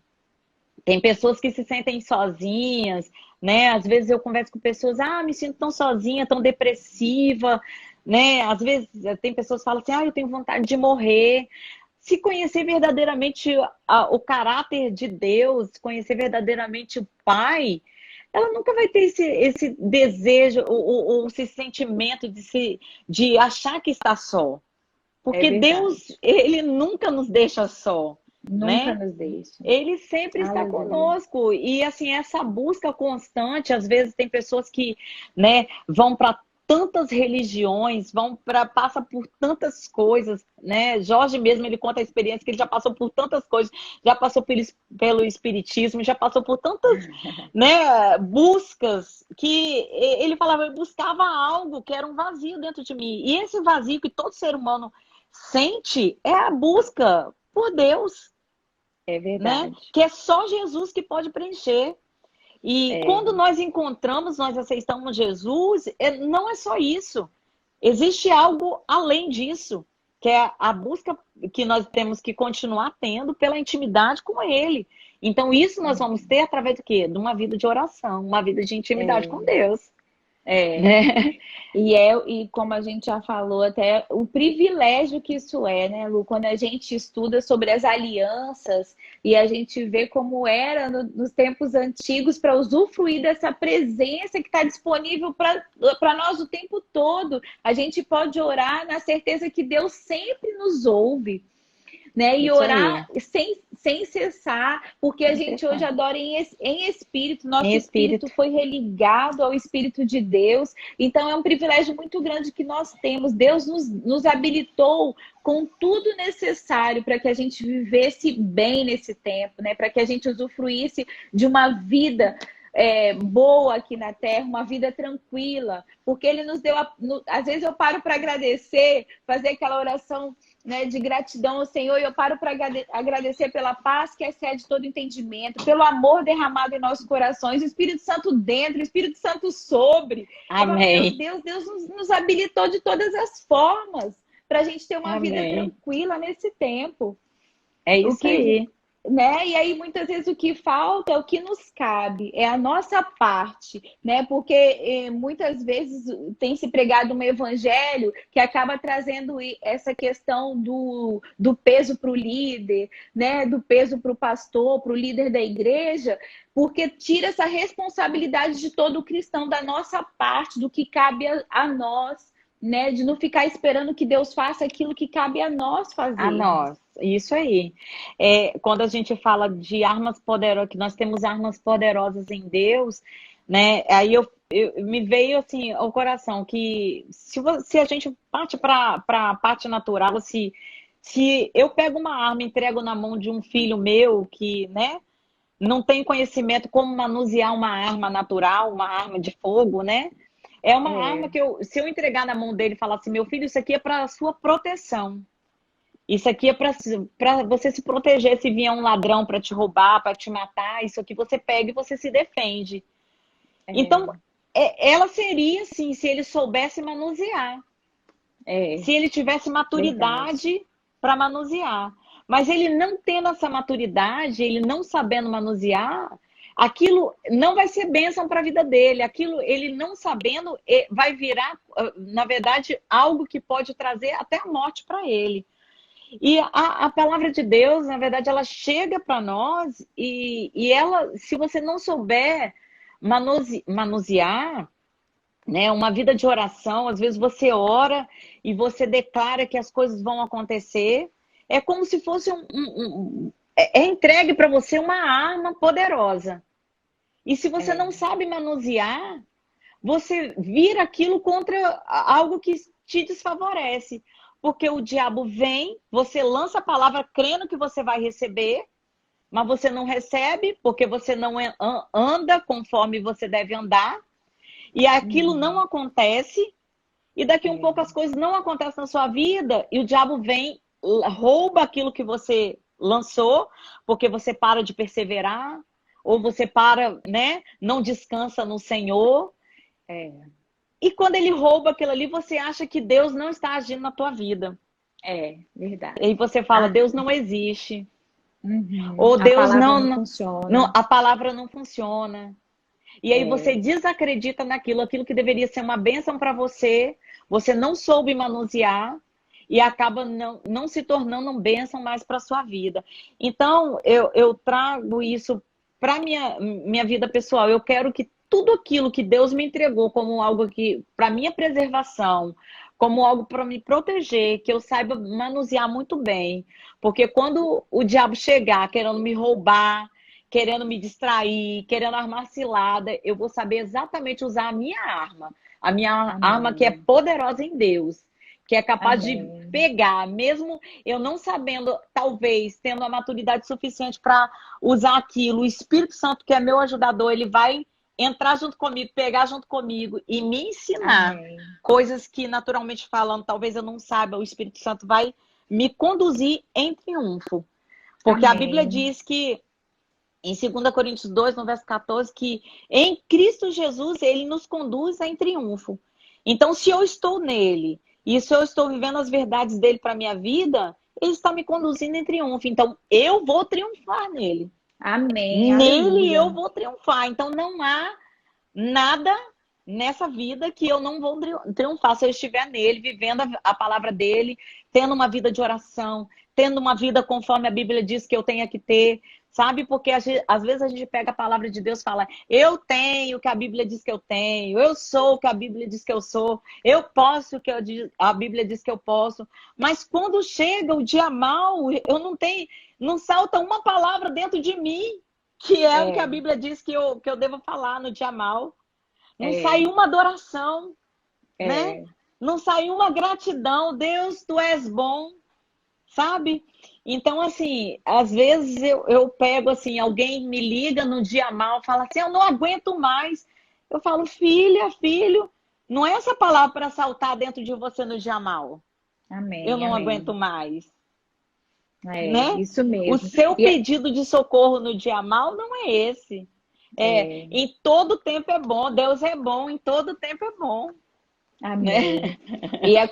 tem pessoas que se sentem sozinhas, né? Às vezes eu converso com pessoas, me sinto tão sozinha, tão depressiva, né? Às vezes tem pessoas que falam assim, eu tenho vontade de morrer. Se conhecer verdadeiramente o caráter de Deus, conhecer verdadeiramente o Pai, ela nunca vai ter esse desejo, ou esse sentimento de achar que está só. É Porque verdade. Deus, ele nunca nos deixa só, Nunca né? nos deixa. Ele sempre está Aleluia. conosco. E assim, essa busca constante, às vezes tem pessoas que, né, vão para tantas religiões, passa por tantas coisas, né? Jorge mesmo, ele conta a experiência que ele já passou por tantas coisas, já passou pelo espiritismo, já passou por tantas, né, buscas que ele falava, eu buscava algo que era um vazio dentro de mim. E esse vazio que todo ser humano sente é a busca por Deus, É né? verdade. Que é só Jesus que pode preencher. E É, quando nós encontramos, nós aceitamos Jesus, não é só isso. Existe algo além disso, que é a busca que nós temos que continuar tendo pela intimidade com Ele. Então, isso nós vamos ter através do quê? De uma vida de oração, uma vida de intimidade com é, Deus, é. né? E como a gente já falou, até o privilégio que isso é, né, Lu? Quando a gente estuda sobre as alianças e a gente vê como era nos tempos antigos para usufruir dessa presença que está disponível para nós o tempo todo. A gente pode orar na certeza que Deus sempre nos ouve, né? E Isso aí, orar sem cessar, porque a sem gente hoje cessar. adora em espírito, Em nosso espírito espírito. foi religado ao Espírito de Deus, então é um privilégio muito grande que nós temos. Deus nos habilitou com tudo necessário para que a gente vivesse bem nesse tempo, né? Para que a gente usufruísse de uma vida boa aqui na Terra, uma vida tranquila, porque Ele nos deu. Às vezes eu paro para agradecer, fazer aquela oração, né, de gratidão ao Senhor, e eu paro para agradecer pela paz que excede todo entendimento, pelo amor derramado em nossos corações, o Espírito Santo dentro, o Espírito Santo sobre. Eu falo, meu Amém. Deus, Deus nos habilitou de todas as formas para a gente ter uma vida Amém. tranquila nesse tempo. É O isso que, aí. né? E aí muitas vezes o que falta é o que nos cabe, é a nossa parte, né? Porque muitas vezes tem se pregado um evangelho que acaba trazendo essa questão do peso para o líder, né? Do peso para o pastor, para o líder da igreja, porque tira essa responsabilidade de todo cristão da nossa parte, do que cabe a nós, né? De não ficar esperando que Deus faça aquilo que cabe a nós A fazermos. nós, isso aí. Quando a gente fala de armas poderosas, que nós temos armas poderosas em Deus, né? Aí me veio assim ao coração que se a gente parte para a parte natural, se eu pego uma arma e entrego na mão de um filho meu que, né, não tem conhecimento como manusear uma arma natural, uma arma de fogo, né? É uma arma É, que se eu entregar na mão dele e falar assim, meu filho, isso aqui é para a sua proteção. Isso aqui é para você se proteger se vier um ladrão para te roubar, para te matar. Isso aqui você pega e você se defende. Então, é, ela seria assim, se ele soubesse manusear, é. se ele tivesse Verdade. maturidade para manusear. Mas ele não tendo essa maturidade, ele não sabendo manusear, aquilo não vai ser bênção para a vida dele. Aquilo, ele não sabendo, vai virar, na verdade, algo que pode trazer até a morte para ele. E a palavra de Deus, na verdade, ela chega para nós e ela, se você não souber manusear, né, uma vida de oração, às vezes você ora e você declara que as coisas vão acontecer, é como se fosse é entregue para você uma arma poderosa. E se você É. não sabe manusear, você vira aquilo contra algo que te desfavorece. Porque o diabo vem, você lança a palavra crendo que você vai receber, mas você não recebe porque você não anda conforme você deve andar, e aquilo não Uhum. acontece, e daqui um pouco É. as coisas não acontecem na sua vida, e o diabo vem, rouba aquilo que você lançou, porque você para de perseverar, ou você para, né, não descansa no Senhor, É. e quando ele rouba aquilo ali, você acha que Deus não está agindo na tua vida. É, E aí verdade. você fala, Ah, Deus não existe. uhum. Ou A Deus palavra não, não funciona. a palavra não funciona. E aí você É. desacredita naquilo, aquilo que deveria ser uma bênção para você, você não soube manusear e acaba não se tornando uma bênção mais para sua vida. Então, eu trago isso para minha vida pessoal. Eu quero que tudo aquilo que Deus me entregou como algo que para minha preservação, como algo para me proteger, que eu saiba manusear muito bem. Porque quando o diabo chegar querendo me roubar, querendo me distrair, querendo armar cilada, eu vou saber exatamente usar a minha arma que é Amém. poderosa em Deus, que é capaz de Amém. pegar, mesmo eu não sabendo, talvez, tendo a maturidade suficiente para usar aquilo, o Espírito Santo, que é meu ajudador, ele vai entrar junto comigo, pegar junto comigo e me ensinar Amém. coisas que, naturalmente falando, talvez eu não saiba, o Espírito Santo vai me conduzir em triunfo. Porque a Bíblia Amém. diz que em 2 Coríntios 2, no verso 14, que em Cristo Jesus ele nos conduz em triunfo. Então, se eu estou nele e se eu estou vivendo as verdades dele para a minha vida, ele está me conduzindo em triunfo. Então, eu vou triunfar nele. Amém. Nele eu Aleluia. vou triunfar. Então, não há nada nessa vida que eu não vou triunfar se eu estiver nele, vivendo a palavra dele, tendo uma vida de oração, tendo uma vida conforme a Bíblia diz que eu tenha que ter, sabe? Porque às vezes a gente pega a palavra de Deus e fala, eu tenho o que a Bíblia diz que eu tenho, eu sou o que a Bíblia diz que eu sou, eu posso o que a Bíblia diz que eu posso, mas quando chega o dia mau, eu não tenho, não salta uma palavra dentro de mim, que é o que a É, Bíblia diz que eu devo falar no dia mau. Não sai é, uma adoração, né? é. Não sai uma gratidão. Deus, tu és bom, sabe? Então, assim, às vezes eu pego assim, alguém me liga no dia mal, fala assim, eu não aguento mais. Eu falo, filha, filho, não é essa palavra para saltar dentro de você no dia mal. Eu Amém, não aguento amém. mais, É, né? isso O mesmo. seu E, pedido de socorro no dia mal não é esse. é, Em todo tempo é bom, Deus é bom, em todo tempo é bom, né? amém. E a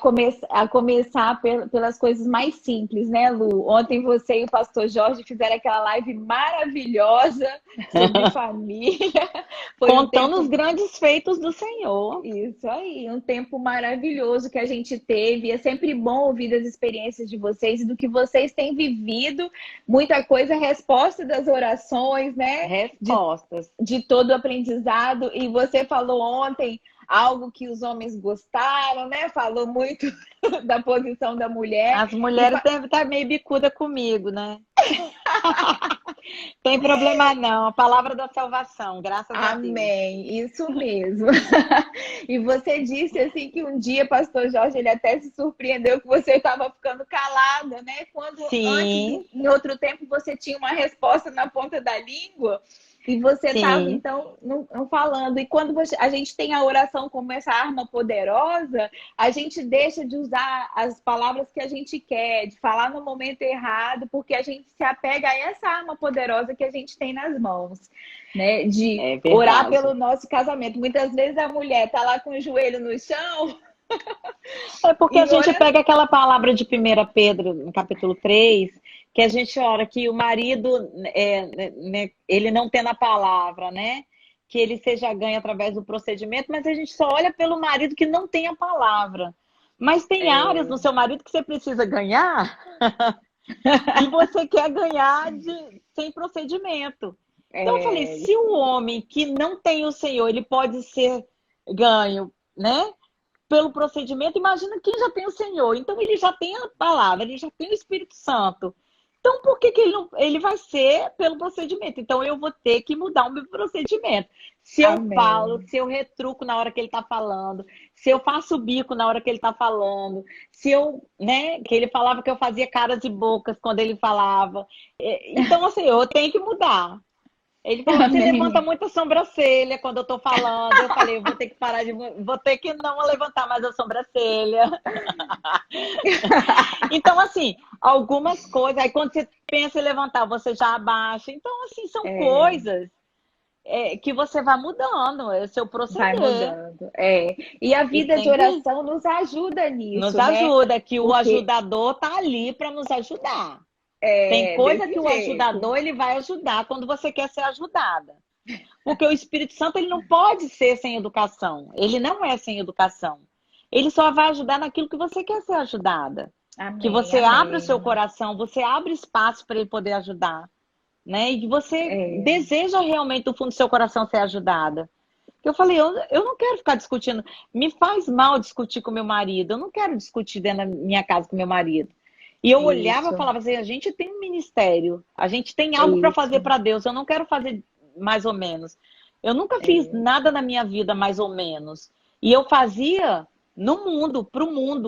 começar pelas coisas mais simples, né, Lu? Ontem você e o pastor Jorge fizeram aquela live maravilhosa sobre família. Foi um Contando os tempo. grandes feitos do Senhor. Isso aí, um tempo maravilhoso que a gente teve. É sempre bom ouvir as experiências de vocês e do que vocês têm vivido. Muita coisa, resposta das orações, né? Respostas. De todo o aprendizado. E você falou ontem algo que os homens gostaram, né? Falou muito da posição da mulher. As E mulheres devem estar meio bicuda comigo, né? Tem problema não. A palavra da salvação, graças a Deus. amém, isso mesmo. E você disse assim que um dia, pastor Jorge, ele até se surpreendeu que você estava ficando calada, né? Quando antes, Sim, em outro tempo, você tinha uma resposta na ponta da língua e você estava, sim, então, não falando. E quando a gente tem a oração como essa arma poderosa, a gente deixa de usar as palavras que a gente quer, de falar no momento errado, porque a gente se apega a essa arma poderosa que a gente tem nas mãos, né? De é orar verdade. pelo nosso casamento. Muitas vezes a mulher tá lá com o joelho no chão É porque a e gente ora. pega aquela palavra de 1 Pedro, no capítulo 3, que a gente ora que o marido, né, ele não tendo a palavra, né? Que ele seja ganho através do procedimento, mas a gente só olha pelo marido que não tem a palavra. Mas tem áreas no É, seu marido que você precisa ganhar e você quer ganhar sem procedimento. Então eu falei, se isso o mesmo. homem que não tem o Senhor, ele pode ser ganho, né? Pelo procedimento, imagina quem já tem o Senhor. Então ele já tem a palavra, ele já tem o Espírito Santo. Então, por que que ele não, ele vai ser pelo procedimento? Então, eu vou ter que mudar o meu procedimento. Se eu falo, Amém. se eu retruco na hora que ele está falando, se eu faço o bico na hora que ele está falando, se eu, né, que ele falava que eu fazia caras e bocas quando ele falava. Então, assim, eu tenho que mudar. Ele falou, você levanta Amém. muita sobrancelha quando eu tô falando. Eu falei, eu vou ter que parar de, vou ter que não levantar mais a sobrancelha. Então, assim, algumas coisas, aí quando você pensa em levantar, você já abaixa. Então, assim, são É, coisas que você vai mudando, é o seu vai proceder. mudando. É. E a E vida de tem que oração nos ajuda nos nisso, né? ajuda, que o Porque ajudador tá ali para nos ajudar. Tem é coisa que desse o jeito. ajudador ele vai ajudar quando você quer ser ajudada. Porque o Espírito Santo ele não pode ser sem educação. Ele não é sem educação. Ele só vai ajudar naquilo que você quer ser ajudada. Que Amém, você abre o seu amém. coração, você abre espaço para ele poder ajudar, né? E que você É, deseja realmente do fundo do seu coração ser ajudada. Eu falei, eu não quero ficar discutindo. Me faz mal discutir com meu marido. Eu não quero discutir dentro da minha casa com meu marido. E eu olhava e isso, falava assim, a gente tem um ministério, a gente tem algo para fazer isso. para Deus. Eu não quero fazer mais ou menos. Eu nunca fiz É, nada na minha vida mais ou menos. E eu fazia no mundo,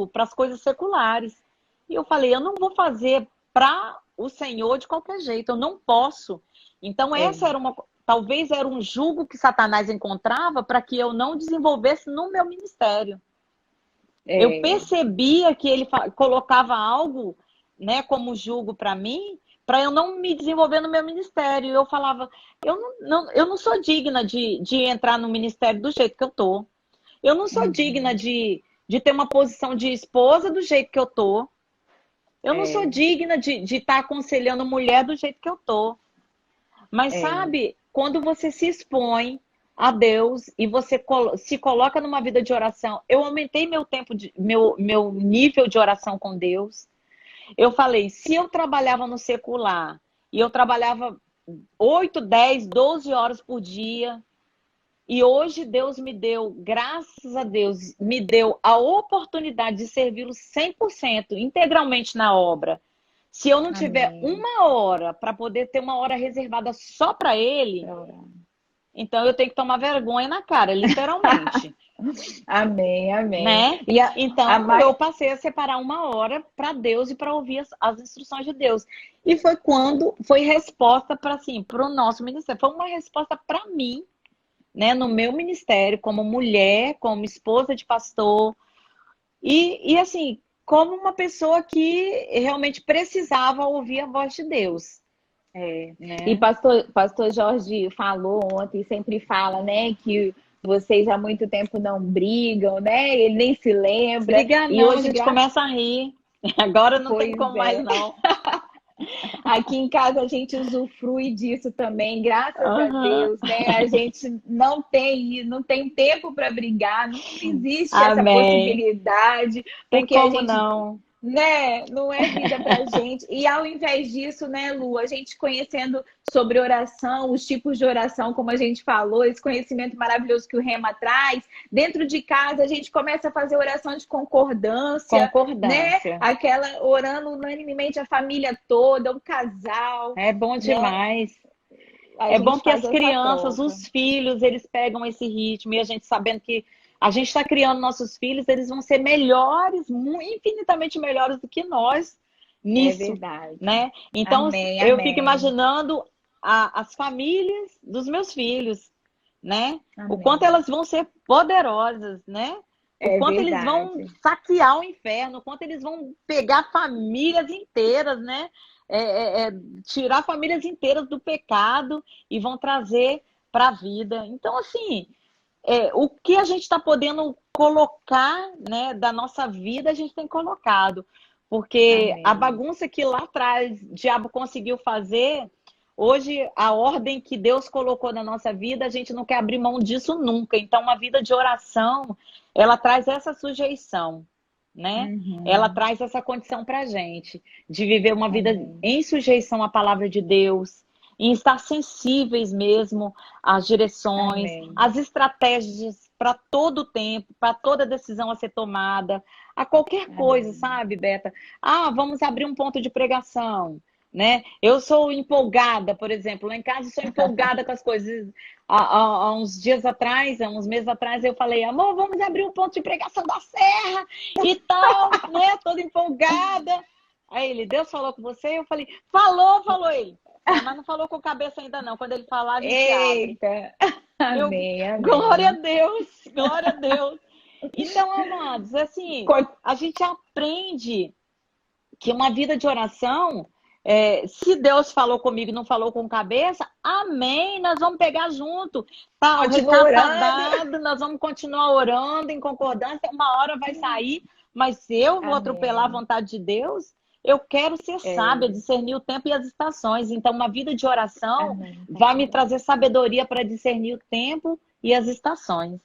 para as coisas seculares. E eu falei, eu não vou fazer para o Senhor de qualquer jeito, eu não posso. Então, essa é, era uma, talvez era um jugo que Satanás encontrava para que eu não desenvolvesse no meu ministério. Eu é. percebia que ele colocava algo, né, como jugo para mim, para eu não me desenvolver no meu ministério. Eu falava, eu não sou digna de entrar no ministério do jeito que eu tô. Eu não sou digna Uhum, de ter uma posição de esposa do jeito que eu tô. Eu não sou é, digna de estar aconselhando mulher do jeito que eu tô. Mas é. sabe, quando você se expõe a Deus e você se coloca numa vida de oração, eu aumentei meu tempo meu nível de oração com Deus. Eu falei, se eu trabalhava no secular e eu trabalhava 8, 10, 12 horas por dia, e hoje Deus me deu, graças a Deus, me deu a oportunidade de servi-lo 100% integralmente na obra. Se eu não tiver Amém. uma hora para poder ter uma hora reservada só para ele, Pra orar. então eu tenho que tomar vergonha na cara, literalmente, Amém, amém. né? E a Então eu passei a separar uma hora para Deus e para ouvir as instruções de Deus. E foi quando foi resposta para assim, para o nosso ministério, foi uma resposta para mim, né, no meu ministério, como mulher, como esposa de pastor, e assim, como uma pessoa que realmente precisava ouvir a voz de Deus, É. E né? pastor Jorge falou ontem, sempre fala, né, que vocês há muito tempo não brigam, né? Ele nem se lembra. Briga E não, a hoje, gente começa a rir. Agora não tem pois como mais, é. não. Aqui em casa a gente usufrui disso também, graças a Aham. Deus, né? A gente não tem tempo para brigar, não existe essa Amém. possibilidade, Tem porque a como gente, não. né, não é vida pra gente. E ao invés disso, né, Lu, a gente conhecendo sobre oração, os tipos de oração, como a gente falou, esse conhecimento maravilhoso que o Rema traz, dentro de casa a gente começa a fazer oração de concordância, né? Concordância. Aquela orando unanimemente a família toda, o casal, É bom né? demais. A É bom gente que faz as essa crianças, troca. os filhos, eles pegam esse ritmo e a gente sabendo que a gente está criando nossos filhos, eles vão ser melhores, infinitamente melhores do que nós É nisso, verdade. né? Então, Amém, eu fico amém. imaginando as famílias dos meus filhos, né? O quanto Amém. elas vão ser poderosas, né? O É quanto eles vão verdade. saquear o inferno, o quanto eles vão pegar famílias inteiras, né? Tirar famílias inteiras do pecado e vão trazer para a vida. Então, assim, o que a gente está podendo colocar, né, da nossa vida, a gente tem colocado. Porque a Amém. bagunça que lá atrás o diabo conseguiu fazer, hoje a ordem que Deus colocou na nossa vida, a gente não quer abrir mão disso nunca. Então, uma vida de oração, ela traz essa sujeição, né? Ela Uhum. traz essa condição para a gente, de viver uma vida Amém. em sujeição à palavra de Deus, em estar sensíveis mesmo às direções, Amém. às estratégias para todo o tempo, para toda decisão a ser tomada, a qualquer coisa, Amém. sabe, Beta? Ah, vamos abrir um ponto de pregação. né? Eu sou empolgada, por exemplo, lá em casa eu sou empolgada com as coisas. Há uns dias atrás, há uns meses atrás, eu falei, amor, vamos abrir um ponto de pregação da Serra e tal, né? Toda empolgada. Aí ele, Deus falou com você? Eu falei, falou ele. Mas não falou com cabeça ainda não. Quando ele falar, a gente abre. Eita! Eu, Amém, glória a amém. Deus, glória a Deus. Então, amados, assim, a gente aprende que uma vida de oração, se Deus falou comigo e não falou com cabeça, amém, nós vamos pegar junto. Tá, o Continua recado tá orando. dado, nós vamos continuar orando em concordância, uma hora vai sair, mas se eu vou atropelar a Amém. vontade de Deus, eu quero ser sábia, É, discernir o tempo e as estações. Então, uma vida de oração amém, vai me pastor. trazer sabedoria para discernir o tempo e as estações,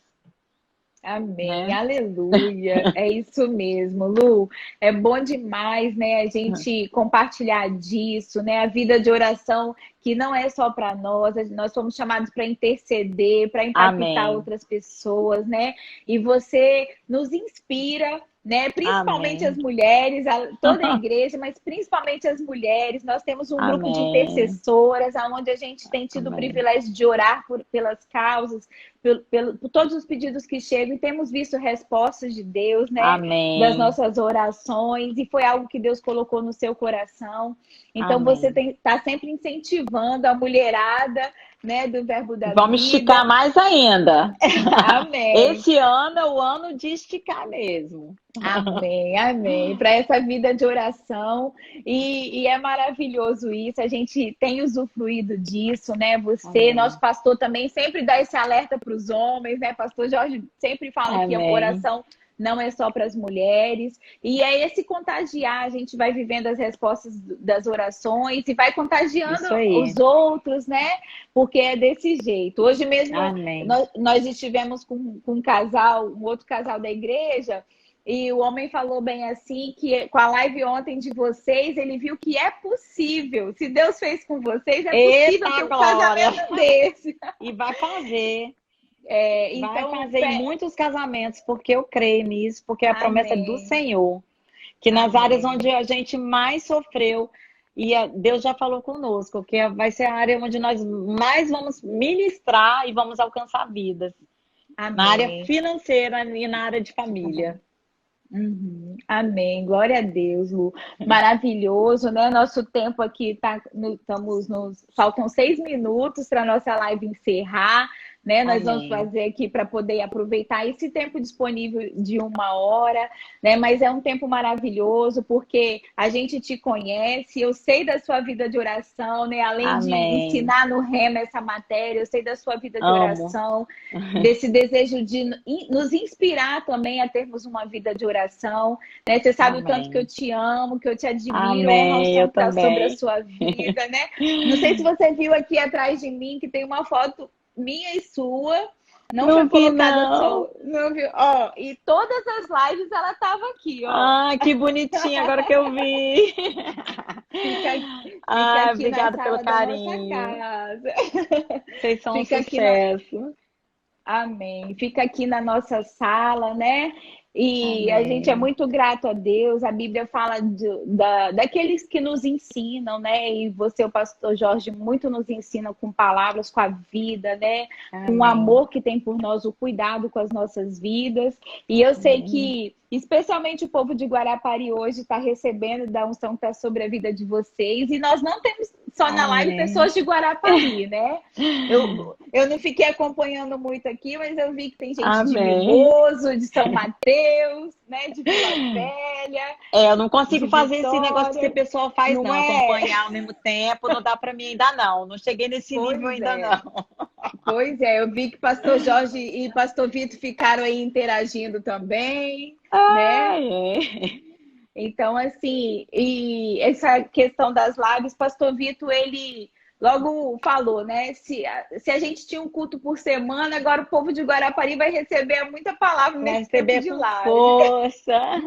Amém, né? aleluia, é isso mesmo, Lu. É bom demais, né, a gente compartilhar disso, né? A vida de oração que não é só para nós somos chamados para interceder, para impactar Amém, outras pessoas, né? E você nos inspira, né? Principalmente as amém, mulheres, toda a igreja, mas principalmente as mulheres. Nós temos um grupo de amém, intercessoras, onde a gente tem tido o amém, privilégio de orar pelas causas por todos os pedidos que chegam e temos visto respostas de Deus, né? Das amém, nossas orações, e foi algo que Deus colocou no seu coração. Então você amém. está sempre incentivando a mulherada, né, do Verbo da Vamos esticar Vida. mais ainda. Amém. Esse ano é o ano de esticar mesmo. Amém, amém. Para essa vida de oração. E é maravilhoso isso. A gente tem usufruído disso, né? Você, nosso Amém, pastor, também sempre dá esse alerta para os homens, né? Pastor Jorge sempre fala que a amém. oração não é só para as mulheres. E é esse contagiar, a gente vai vivendo as respostas das orações e vai contagiando Isso os aí. outros, né? Porque é desse jeito. Hoje mesmo Amém. nós estivemos com um casal, um outro casal da igreja. E o homem falou bem assim, que com a live ontem de vocês, ele viu que é possível. Se Deus fez com vocês, é possível Eita ter um glória! casamento desse. E vai fazer. Vai Então, fazer em muitos casamentos, porque eu creio nisso, porque a promessa é do amém, Senhor. Que nas áreas onde amém. a gente mais sofreu, Deus já falou conosco, que vai ser a área onde nós mais vamos ministrar e vamos alcançar vidas. Na área Amém. financeira e na área de família. Uhum. Amém. Glória a Deus, Lu. Maravilhoso, né? Nosso tempo aqui tá, faltam 6 minutos para nossa live encerrar, né? Nós vamos Amém. fazer aqui para poder aproveitar esse tempo disponível de 1 hora, né? Mas é um tempo maravilhoso porque a gente te conhece, eu sei da sua vida de oração, né? Além de Amém. ensinar no Rema essa matéria, eu sei da sua vida de Amo. oração, desse desejo de nos inspirar também a termos uma vida de oração, né? Você sabe o tanto que eu Amém. te amo, que eu te admiro, honra o Amém. Eu santo tá sobre a também. sua vida, né? Não sei se você viu aqui atrás de mim que tem uma foto minha e sua. Não Não foi vi, colocada não. só, não viu? Ó, e todas as lives ela tava aqui, ó. Ah, que bonitinho agora que eu vi. Fica, fica Ah, aqui na obrigada pelo sala da nossa carinho. casa. Vocês são um Fica aqui na, sucesso. Amém. Fica aqui na nossa sala, né? E a gente é Amém. muito grato a Deus. A Bíblia fala daqueles que nos ensinam, né? E você, o pastor Jorge, muito nos ensina com palavras, com a vida, né? Com o Amém. amor que tem por nós, o cuidado com as nossas vidas. E eu sei Amém. que, especialmente o povo de Guarapari hoje, está recebendo da unção que está sobre a vida de vocês. E nós não temos só na live Amém. pessoas de Guarapari, né? Eu não fiquei acompanhando muito aqui, mas eu vi que tem gente de Amém. Mimoso, de São Mateus, né? De Vila Velha, Eu não de consigo fazer esse negócio que o Vitória. pessoal faz, Não não. é? Acompanhar ao mesmo tempo, não dá para mim ainda não. Não cheguei nesse nível Pois ainda é. não. Pois é, eu vi que Pastor Jorge e Pastor Vitor ficaram aí interagindo também, né? Ai, é. Então, assim, e essa questão das lives, Pastor Vitor, ele logo falou, né? Se a gente tinha um culto por semana, agora o povo de Guarapari vai receber muita palavra Vai nesse tempo receber de com live. força.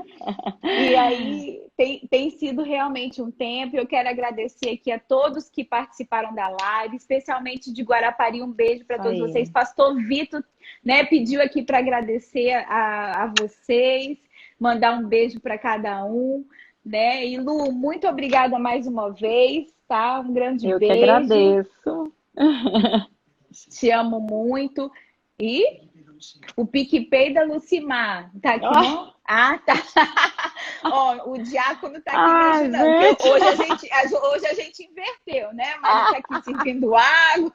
E aí tem sido realmente um tempo. Eu quero agradecer aqui a todos que participaram da live, especialmente de Guarapari. Um beijo para Isso todos aí. vocês. Pastor Vitor, né, pediu aqui para agradecer a vocês, mandar um beijo para cada um. né? E Lu, muito obrigada mais uma vez, tá? Um grande Eu que beijo. agradeço. Te amo muito. E o PicPay da Lucimar. Tá aqui, Ah, não? Ah, tá. Ó, o diácono tá aqui me ai, ajudando. Porque gente. hoje a gente inverteu, né? O marido Ah, tá aqui servindo água.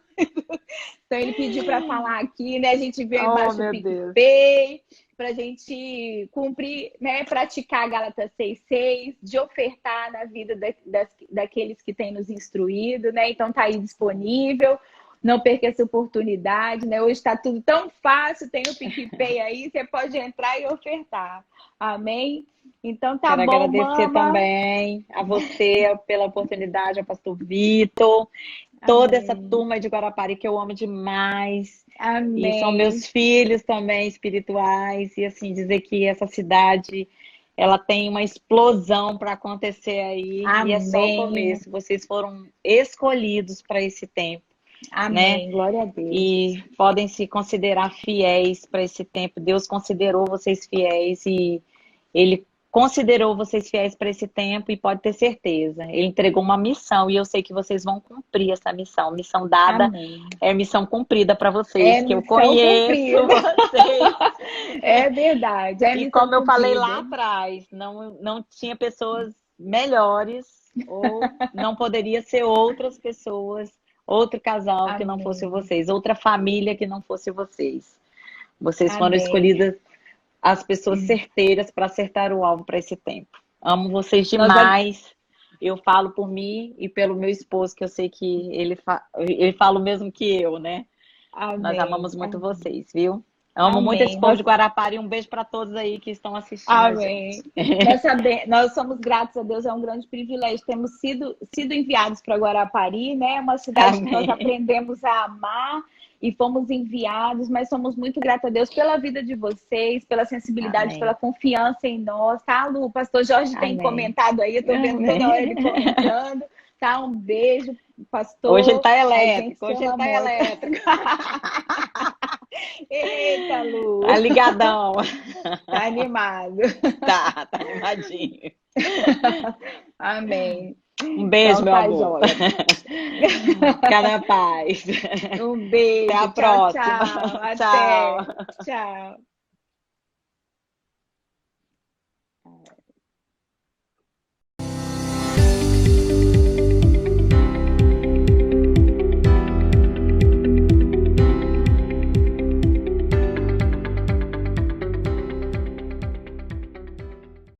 Então ele pediu para falar aqui, né? A gente veio oh, embaixo do meu Deus. PicPay para a gente cumprir, né? Praticar a Gálatas 6,6, de ofertar na vida daqueles que têm nos instruído, né? Então tá aí disponível. Não perca essa oportunidade, né? Hoje está tudo tão fácil, tem o PicPay aí, você pode entrar e ofertar. Amém? Então tá Quero bom, agradecer mama. também a você pela oportunidade, ao pastor Vitor, toda essa Amém. turma de Guarapari que eu amo demais. E são Amém. meus filhos também espirituais. E assim, dizer que essa cidade ela tem uma explosão para acontecer aí. E é só o Amém. começo. Vocês foram escolhidos para esse tempo, né? Amém. Glória a Deus. E podem se considerar fiéis para esse tempo. Deus considerou vocês fiéis e Ele considerou vocês fiéis para esse tempo e pode ter certeza. Ele entregou uma missão e eu sei que vocês vão cumprir essa missão. Missão dada Amém. é missão cumprida para É vocês, que eu missão conheço cumprida. vocês. É verdade, é E missão como eu falei lá cumprida. atrás, não tinha pessoas melhores ou não poderia ser outras pessoas, outro casal que não fosse Amém. vocês, outra família que não fosse vocês. Vocês foram Amém. escolhidas as pessoas certeiras para acertar o alvo para esse tempo. Amo vocês Nós demais. Eu falo por mim e pelo meu esposo, que eu sei que ele fala o mesmo que eu, né? Nós Amém. amamos muito Amém. vocês, viu? Amo muito esse Amém. povo de Guarapari. Um beijo para todos aí que estão assistindo a Amém. gente. Nós somos gratos a Deus, é um grande privilégio. Temos sido enviados para Guarapari, né? Uma cidade que nós Amém. aprendemos a amar e fomos enviados, mas somos muito gratos a Deus pela vida de vocês, pela sensibilidade, pela Amém. confiança em nós, tá, Lu? O pastor Jorge tem Amém. comentado aí, eu tô vendo toda hora ele Amém. comentando, tá? Um beijo, Hoje ele pastor. tá A gente elétrico, se hoje ele ama tá muito. elétrico. Eita, Lu, Tá ligadão. tá animado. Tá animadinho. Amém. Um beijo, Então meu tá, amor. joia. Fica na paz. Um beijo. Até a Tchau, próxima. tchau. Até. Tchau. Tchau.